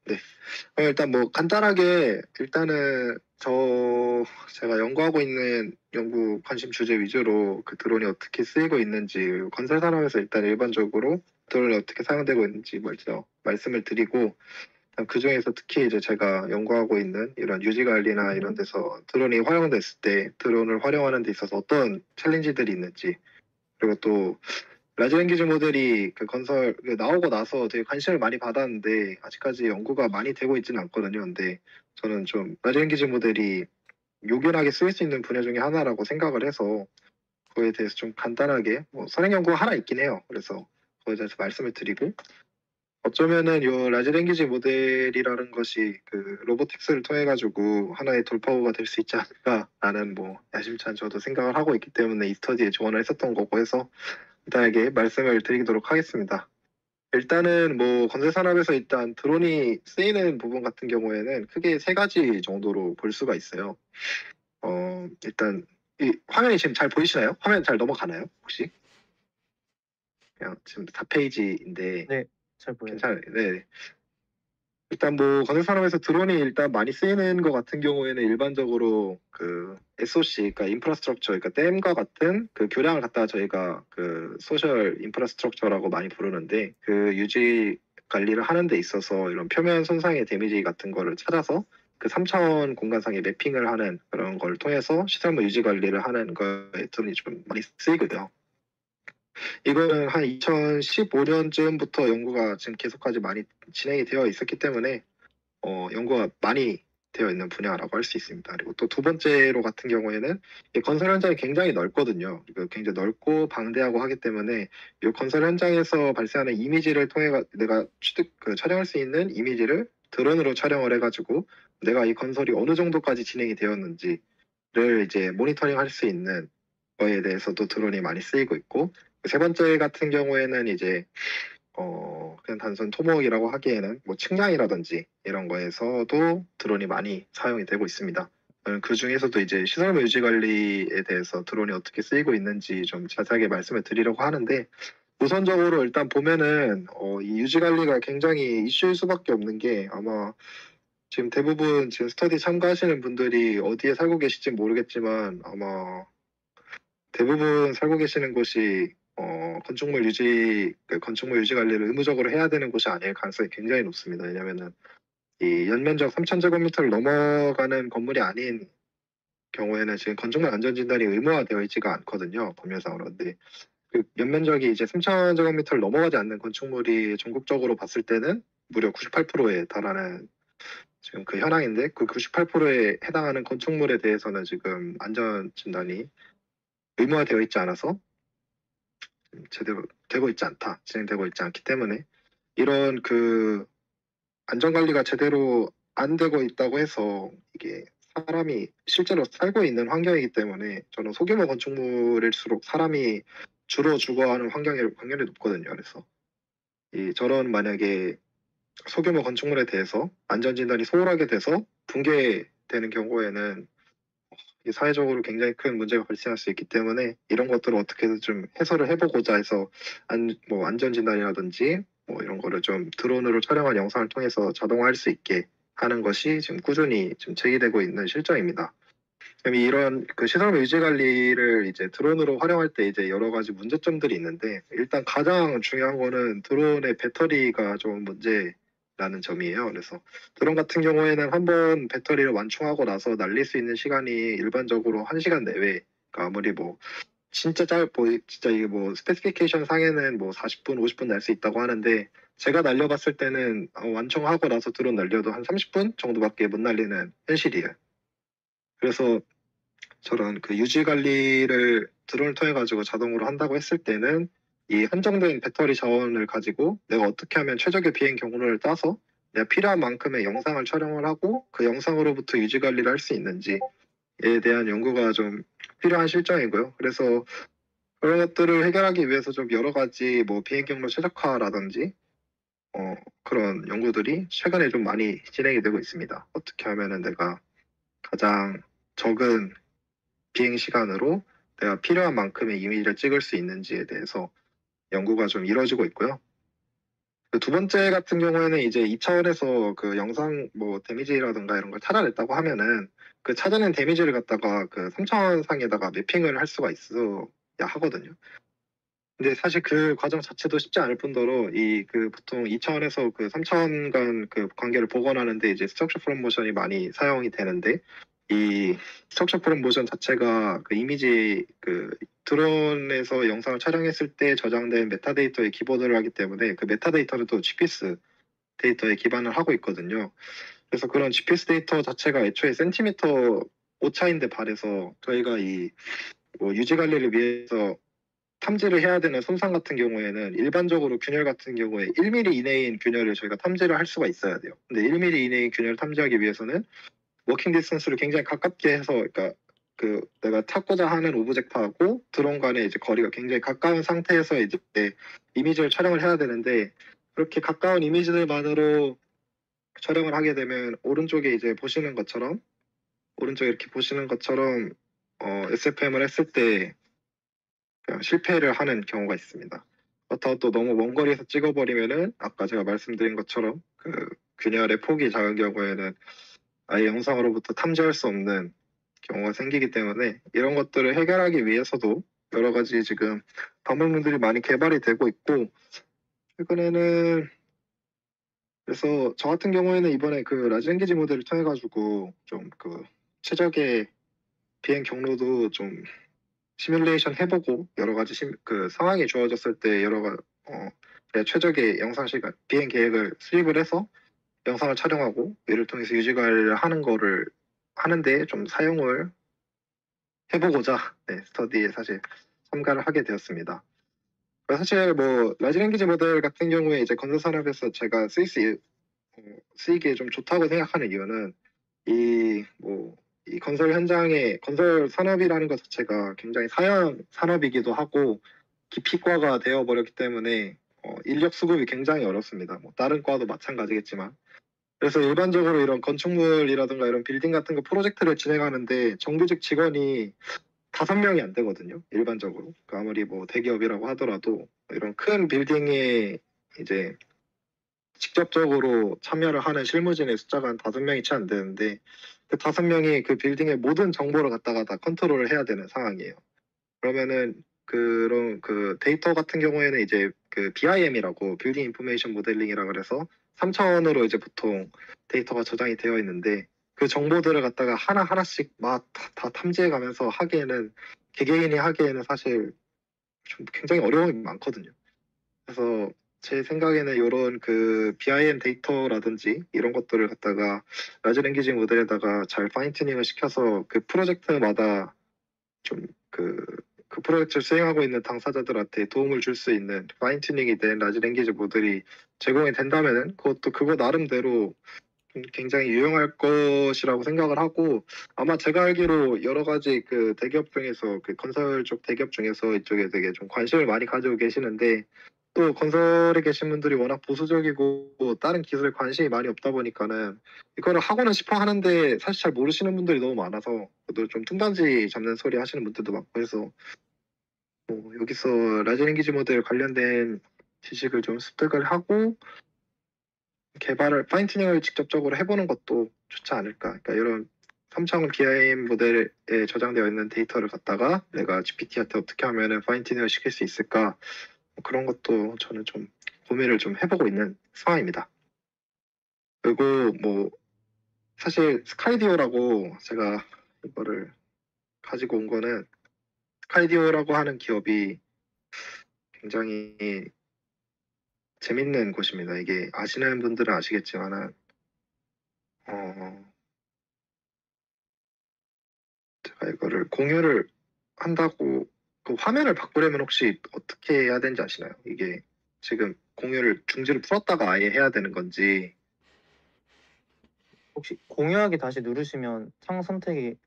네. 일단 뭐 간단하게 일단은 제가 연구하고 있는 연구 관심 주제 위주로 그 드론이 어떻게 쓰이고 있는지, 건설 산업에서 일단 일반적으로 드론이 어떻게 사용되고 있는지 먼저 말씀을 드리고, 그 중에서 특히 이제 제가 연구하고 있는 이런 유지 관리나 이런 데서 드론이 활용됐을 때 드론을 활용하는 데 있어서 어떤 챌린지들이 있는지, 그리고 또 라지 랭귀지 모델이 그 건설 나오고 나서 되게 관심을 많이 받았는데 아직까지 연구가 많이 되고 있지는 않거든요. 근데 저는 좀 라지 랭귀지 모델이 요긴하게 쓰일 수 있는 분야 중에 하나라고 생각을 해서 그거에 대해서 좀 간단하게 뭐 선행 연구가 하나 있긴 해요. 그래서 그거에 대해서 말씀을 드리고, 어쩌면은 요 라지 랭귀지 모델이라는 것이 그 로보틱스를 통해 가지고 하나의 돌파구가 될 수 있지 않을까라는 뭐 야심찬 저도 생각을 하고 있기 때문에 이 스터디에 지원을 했었던 거고 해서 간단하게 말씀을 드리도록 하겠습니다. 일단은 뭐 건설 산업에서 일단 드론이 쓰이는 부분 같은 경우에는 크게 세 가지 정도로 볼 수가 있어요. 일단 이 화면이 지금 잘 보이시나요? 화면 잘 넘어가나요? 혹시? 그냥 지금 4페이지인데 네, 잘 보여요. 괜찮아요. 네. 일단 뭐 건설 산업에서 드론이 일단 많이 쓰이는 것 같은 경우에는 일반적으로 그 SOC, 그러니까 인프라스트럭처, 그러니까 댐과 같은 그 교량을 갖다가 저희가 그 소셜 인프라스트럭처라고 많이 부르는데, 그 유지 관리를 하는 데 있어서 이런 표면 손상의 데미지 같은 거를 찾아서 그 3차원 공간상에 매핑을 하는 그런 걸 통해서 시설물 유지 관리를 하는 거에 드론이 좀 많이 쓰이거든요. 이거는 한 2015년쯤부터 연구가 지금 계속까지 많이 진행이 되어 있었기 때문에 연구가 많이 되어 있는 분야라고 할 수 있습니다. 그리고 또 두 번째로 같은 경우에는 이 건설 현장이 굉장히 넓거든요. 그리고 굉장히 넓고 방대하고 하기 때문에 이 건설 현장에서 발생하는 이미지를 통해 내가 촬영할 수 있는 이미지를 드론으로 촬영을 해가지고 내가 이 건설이 어느 정도까지 진행이 되었는지를 이제 모니터링 할 수 있는 거에 대해서도 드론이 많이 쓰이고 있고, 세 번째 같은 경우에는 이제 그냥 단순 토목이라고 하기에는 뭐 측량이라든지 이런 거에서도 드론이 많이 사용이 되고 있습니다. 그 중에서도 이제 시설물 유지 관리에 대해서 드론이 어떻게 쓰이고 있는지 좀 자세하게 말씀을 드리려고 하는데, 우선적으로 일단 보면은 이 유지 관리가 굉장히 이슈일 수밖에 없는 게, 아마 지금 대부분 지금 스터디 참가하시는 분들이 어디에 살고 계실지 모르겠지만 아마 대부분 살고 계시는 곳이 건축물 유지 관리를 의무적으로 해야 되는 곳이 아닐 가능성이 굉장히 높습니다. 왜냐면은 이 연면적 3,000제곱미터를 넘어가는 건물이 아닌 경우에는 지금 건축물 안전진단이 의무화되어 있지가 않거든요, 법률상으로. 근데 그 연면적이 이제 3,000제곱미터를 넘어가지 않는 건축물이 전국적으로 봤을 때는 무려 98%에 달하는 지금 그 현황인데, 그 98%에 해당하는 건축물에 대해서는 지금 안전진단이 의무화되어 있지 않아서 제대로 되고 있지 않다, 진행되고 있지 않기 때문에 이런 그 안전관리가 제대로 안 되고 있다고 해서 이게 사람이 실제로 살고 있는 환경이기 때문에 저는 소규모 건축물일수록 사람이 주로 주거하는 확률이 높거든요. 그래서 저런 만약에 소규모 건축물에 대해서 안전진단이 소홀하게 돼서 붕괴되는 경우에는 사회적으로 굉장히 큰 문제가 발생할 수 있기 때문에 이런 것들을 어떻게든 좀 해소를 해보고자 해서 뭐 안전진단이라든지 뭐 이런 거를 좀 드론으로 촬영한 영상을 통해서 자동화할 수 있게 하는 것이 지금 꾸준히 지금 제기되고 있는 실정입니다. 그럼 이런 그 시설물 유지 관리를 이제 드론으로 활용할 때 이제 여러 가지 문제점들이 있는데, 일단 가장 중요한 거는 드론의 배터리가 좀 문제라는 점이에요. 그래서 드론 같은 경우에는 한번 배터리를 완충하고 나서 날릴 수 있는 시간이 일반적으로 1시간 내외, 그러니까 아무리 뭐 진짜 짧고 진짜 이게 뭐 스페시피케이션 상에는 뭐 40분, 50분 날 수 있다고 하는데, 제가 날려봤을 때는 완충하고 나서 드론 날려도 한 30분 정도밖에 못 날리는 현실이에요. 그래서 저런 그 유지 관리를 드론을 통해 가지고 자동으로 한다고 했을 때는 이 한정된 배터리 자원을 가지고 내가 어떻게 하면 최적의 비행 경로를 따서 내가 필요한 만큼의 영상을 촬영을 하고 그 영상으로부터 유지 관리를 할 수 있는지에 대한 연구가 좀 필요한 실정이고요. 그래서 그런 것들을 해결하기 위해서 좀 여러 가지 뭐 비행 경로 최적화라든지 그런 연구들이 최근에 좀 많이 진행이 되고 있습니다. 어떻게 하면은 내가 가장 적은 비행 시간으로 내가 필요한 만큼의 이미지를 찍을 수 있는지에 대해서 연구가 좀 이루어지고 있고요. 그 두 번째 같은 경우에는 이제 2차원에서 그 영상 뭐 데미지라든가 이런 걸 찾아냈다고 하면은 그 찾아낸 데미지를 갖다가 그 3차원 상에다가 매핑을 할 수가 있어야 하거든요. 근데 사실 그 과정 자체도 쉽지 않을 뿐더러 이 그 보통 2차원에서 그 3차원 간 그 관계를 복원하는데 이제 스트럭처 프롬 모션이 많이 사용이 되는데 이 스트럭처 프롬 모션 자체가 그 이미지 그 드론에서 영상을 촬영했을 때 저장된 메타데이터에 기본으로 하기 때문에 그 메타데이터는 또 GPS 데이터에 기반을 하고 있거든요. 그래서 그런 GPS 데이터 자체가 애초에 센티미터 오차인데 반해서 저희가 이 뭐 유지 관리를 위해서 탐지를 해야 되는 손상 같은 경우에는 일반적으로 균열 같은 경우에 1mm 이내인 균열을 저희가 탐지를 할 수가 있어야 돼요. 근데 1mm 이내인 균열을 탐지하기 위해서는 워킹 디스턴스를 굉장히 가깝게 해서 그러니까 그 내가 찾고자 하는 오브젝트하고 드론 간의 이제 거리가 굉장히 가까운 상태에서 이제 이미지를 촬영을 해야 되는데 그렇게 가까운 이미지들만으로 촬영을 하게 되면 오른쪽에 이제 보시는 것처럼 오른쪽에 이렇게 보시는 것처럼 SFM을 했을 때 실패를 하는 경우가 있습니다. 그렇다고 또 너무 먼 거리에서 찍어버리면은 아까 제가 말씀드린 것처럼 그 균열의 폭이 작은 경우에는 아예 영상으로부터 탐지할 수 없는 경우가 생기기 때문에 이런 것들을 해결하기 위해서도 여러 가지 지금 방법론들이 많이 개발이 되고 있고 최근에는 그래서 저 같은 경우에는 이번에 그 라지 랭귀지 모델을 통해 가지고 좀 그 최적의 비행 경로도 좀 시뮬레이션 해보고 여러 가지 그 상황이 주어졌을 때 최적의 영상 시간 비행 계획을 수립을 해서 영상을 촬영하고 이를 통해서 유지 관리를 하는 거를 하는데 좀 사용을 해보고자 스터디에 사실 참가를 하게 되었습니다. 사실 뭐 라지 랭귀지 모델 같은 경우에 이제 건설 산업에서 제가 쓰이기에 좀 좋다고 생각하는 이유는 이 건설 현장의 건설 산업이라는 것 자체가 굉장히 사양 산업이기도 하고 기피과가 되어버렸기 때문에 인력 수급이 굉장히 어렵습니다. 뭐 다른 과도 마찬가지겠지만 그래서 일반적으로 이런 건축물이라든가 이런 빌딩 같은 거 프로젝트를 진행하는데 정규직 직원이 5명이 안 되거든요. 일반적으로 그러니까 아무리 뭐 대기업이라고 하더라도 이런 큰 빌딩에 이제 직접적으로 참여를 하는 실무진의 숫자가 한 5명이 채 안 되는데 그 5명이 그 빌딩의 모든 정보를 갖다가 다 컨트롤을 해야 되는 상황이에요. 그러면은 그런 그 데이터 같은 경우에는 이제 그 BIM이라고 빌딩 인포메이션 모델링이라 그래서 3차원으로 이제 보통 데이터가 저장이 되어 있는데 그 정보들을 갖다가 하나하나씩 막 다 탐지해 가면서 하기에는 개개인이 하기에는 사실 좀 굉장히 어려움이 많거든요. 그래서 제 생각에는 이런 그 BIM 데이터라든지 이런 것들을 갖다가 라지 랭귀지 모델에다가 잘 파인 튜닝을 시켜서 그 프로젝트마다 좀 그 프로젝트를 수행하고 있는 당사자들한테 도움을 줄 수 있는 파인 튜닝이 된 라지 랭귀지 모델이 제공이 된다면은 그것도 그거 나름대로 굉장히 유용할 것이라고 생각을 하고 아마 제가 알기로 여러 가지 그 대기업 중에서 그 건설 쪽 대기업 중에서 이쪽에 되게 좀 관심을 많이 가지고 계시는데 또 건설에 계신 분들이 워낙 보수적이고 다른 기술에 관심이 많이 없다 보니까는 이거를 하고는 싶어 하는데 사실 잘 모르시는 분들이 너무 많아서 또 좀 뚱딴지 잡는 소리 하시는 분들도 많고 해서 뭐 여기서 라지 랭귀지 모델 관련된 지식을 좀 습득을 하고 개발을 파인 튜닝을 직접적으로 해보는 것도 좋지 않을까. 그러니까 이런 3차원 BIM 모델에 저장되어 있는 데이터를 갖다가 내가 GPT한테 어떻게 하면은 파인 튜닝을 시킬 수 있을까 뭐 그런 것도 저는 좀 고민을 좀 해보고 있는 상황입니다. 그리고 뭐 사실 스카이디오라고 제가 이거를 가지고 온 거는 스카이디오라고 하는 기업이 굉장히 재밌는 곳입니다. 이게 아시는 분들은 아시겠지만은 제가 이거를 공유를 한다고 그 화면을 바꾸려면 혹시 어떻게 해야 되는지 아시나요? 이게 지금 공유를 중지를 풀었다가 아예 해야 되는 건지 혹시 공유하기 다시 누르시면 창 선택이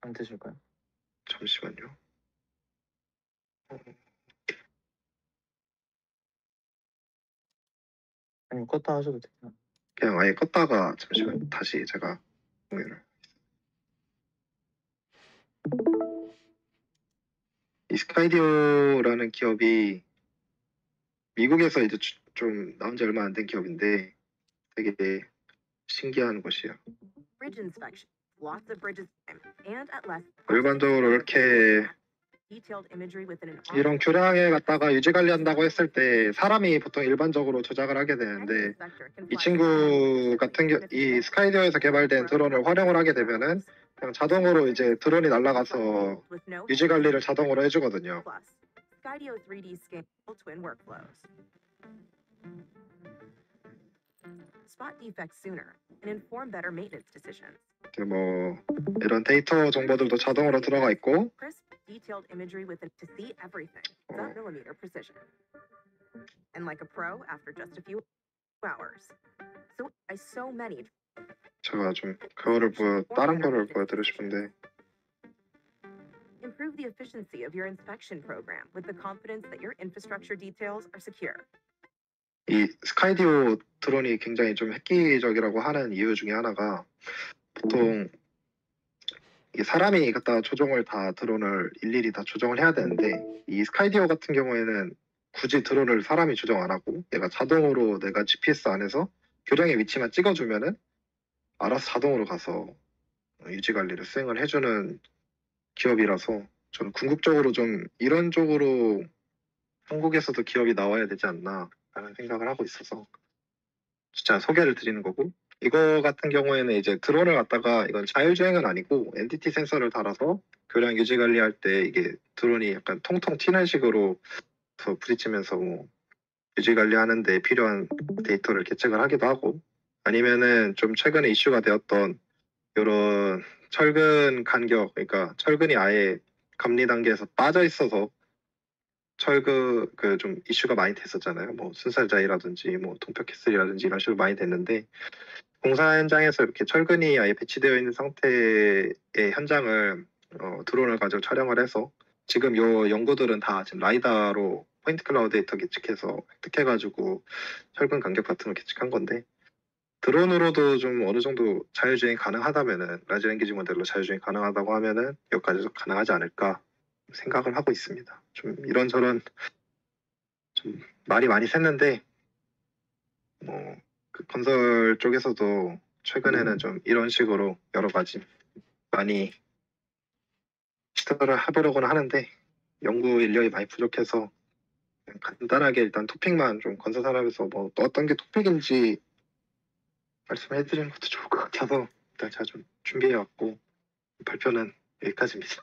안 되실까요? 잠시만요. 아니면 껐다 하셔도 돼요. 그냥 아예 껐다가 잠시만 다시 제가 공유를 이 스카이디오라는 기업이 미국에서 이제 좀 나온 지 얼마 안 된 기업인데 되게 신기한 곳이에요. Bridge inspection, lots of bridges, and at less. 일반적으로 이렇게 Detailed imagery within an 이런 교량에 갖다가 유지 관리한다고 했을 때 사람이 보통 일반적으로 조작을 하게 되는데 이 친구 같은 이 스카이디어에서 개발된 드론을 활용을 하게 되면은 그냥 자동으로 이제 드론이 날아가서 유지 관리를 자동으로 해주거든요. Skydio 3D scan twin workflows. Spot defects sooner and inform better maintenance decisions. 뭐 이런 데이터 정보들도 자동으로 들어가 있고 Crisp, detailed imagery with it to see everything. Sub-millimeter precision. And like a pro, after just a few hours. So by so many. 제가 좀 그거를 다른 거를 보여드리고 싶은데 Improve the efficiency of your inspection program with the confidence that your infrastructure details are secure. 이 스카이디오 드론이 굉장히 좀 획기적이라고 하는 이유 중에 하나가 보통 이 사람이 갖다 조정을 다 드론을 일일이 다 조정을 해야 되는데 이 스카이디오 같은 경우에는 굳이 드론을 사람이 조정 안 하고 얘가 자동으로 내가 GPS 안에서 교량의 위치만 찍어주면은 알아서 자동으로 가서 유지 관리를 수행을 해주는 기업이라서 저는 궁극적으로 좀 이런 쪽으로 한국에서도 기업이 나와야 되지 않나 라는 생각을 하고 있어서 진짜 소개를 드리는 거고 이거 같은 경우에는 이제 드론을 갖다가 이건 자율주행은 아니고 엔티티 센서를 달아서 교량 유지 관리할 때 이게 드론이 약간 통통 튀는 식으로 더 부딪히면서 뭐 유지 관리하는 데 필요한 데이터를 계측을 하기도 하고 아니면은 좀 최근에 이슈가 되었던 이런 철근 간격 그러니까 철근이 아예 감리 단계에서 빠져 있어서 철근 그 좀 이슈가 많이 됐었잖아요. 뭐 순살자이라든지 뭐 동표캐슬이라든지 이런 식으로 많이 됐는데 공사 현장에서 이렇게 철근이 아예 배치되어 있는 상태의 현장을 드론을 가지고 촬영을 해서 지금 요 연구들은 다 지금 라이다로 포인트 클라우드 데이터 계측해서 획득해가지고 철근 간격 같은 걸 계측한 건데 드론으로도 좀 어느 정도 자율주행 가능하다면은 라지 랭귀지 모델로 자율주행 가능하다고 하면은 여기까지도 가능하지 않을까 생각을 하고 있습니다. 좀 이런저런 좀 말이 많이 샜는데 뭐 그 건설 쪽에서도 최근에는 좀 이런 식으로 여러 가지 많이 시도를 해보려고는 하는데 연구 인력이 많이 부족해서 그냥 간단하게 일단 토픽만 좀 건설 산업에서 뭐 어떤 게 토픽인지 말씀해드리는 것도 좋을 것 같아서 일단 제가 좀 준비해왔고 발표는 여기까지입니다.